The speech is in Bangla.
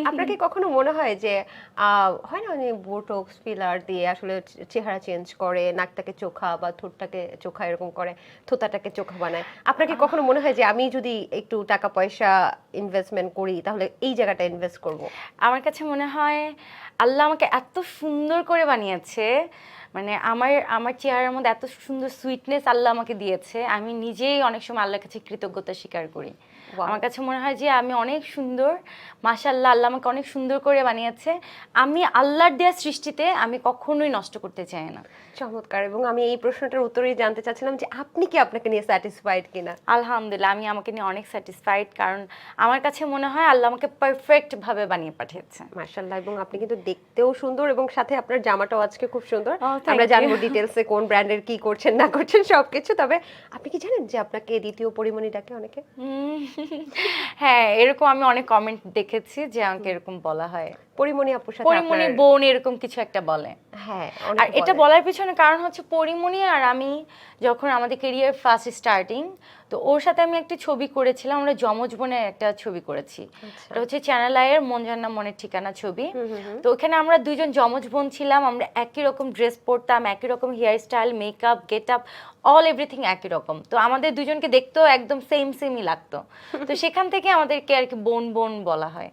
আপনার কি কখনো মনে হয় যে হয় না মানে বোটক্স ফিলার দিয়ে আসলে চেহারা চেঞ্জ করে, নাকটাকে চোখা বা ঠোঁটটাকে চোখা এরকম করে, থোঁতাটাকে চোখা বানায়? আপনার কি কখনো মনে হয় যে আমি যদি একটু টাকা পয়সা ইনভেস্টমেন্ট করি তাহলে এই জায়গাটা ইনভেস্ট করব? আমার কাছে মনে হয় আল্লাহ আমাকে এত সুন্দর করে বানিয়েছে, মানে আমার আমার চেহারার মধ্যে এত সুন্দর সুইটনেস আল্লাহ আমাকে দিয়েছে, আমি নিজেই অনেক সময় আল্লাহর কাছে কৃতজ্ঞতা স্বীকার করি। ওয়াও, আমার কাছে মনে হয় যে আমি অনেক সুন্দর, মাশাআল্লাহ, আল্লাহ আমাকে অনেক সুন্দর করে বানিয়েছে। আমি আল্লাহর দেওয়া সৃষ্টিতে আমি কখনোই নষ্ট করতে চাই না। চমৎকার! এবং আমি এই প্রশ্নটার উত্তরেই জানতে চাচ্ছিলাম যে আপনি কি আপনাকে নিয়ে স্যাটিসফাইড কিনা? আলহামদুলিল্লাহ, আমি আমাকে নিয়ে অনেক স্যাটিসফাইড, কারণ আমার কাছে মনে হয় আল্লাহ আমাকে পারফেক্ট ভাবে বানিয়ে পাঠিয়েছে। মাশাআল্লাহ, এবং আপনি কিন্তু দেখতেও সুন্দর এবং সাথে আপনার জামাটাও আজকে খুব সুন্দর। ও, আমরা থ্যাংক ইউ। জানবো ডিটেইলসে কোন ব্র্যান্ডের কি করছেন না করছেন সবকিছু। তবে আপনি কি জানেন যে আপনাকে দ্বিতীয় পরিমণি ডাকে অনেকে? উম, হ্যাঁ, এরকম আমি অনেক কমেন্ট দেখেছি যে আমাকে এরকম বলা হয়, পরিমণি আপুর সাথে আপনার, পরিমণি বোন এরকম কিছু একটা বলে। হ্যাঁ, আর অনেকে এটা বলে। বলার পিছনে কারণ হচ্ছে পরিমণি আর আমি যখন আমাদের কেরিয়ার ফার্স্ট স্টার্টিং, তো ওর সাথে আমি একটা ছবি করেছিলাম, আমরা যমজ বোনের একটা ছবি করেছি। আচ্ছা। এটা হচ্ছে চ্যানেল আইয়ের মন জান্না মনের ঠিকানা ছবি। হুম, হুম, হুম। তো ওখানে আমরা দুজন যমজ বোন ছিলাম, আমরা একই রকম ড্রেস পরতাম, একই রকম hair style, makeup, get up, all everything একই রকম। তো আমাদের দুজনকে দেখতেও একদম সেমই লাগতো। তো সেখান থেকে আমাদেরকে আর কি বোন বোন বলা হয়।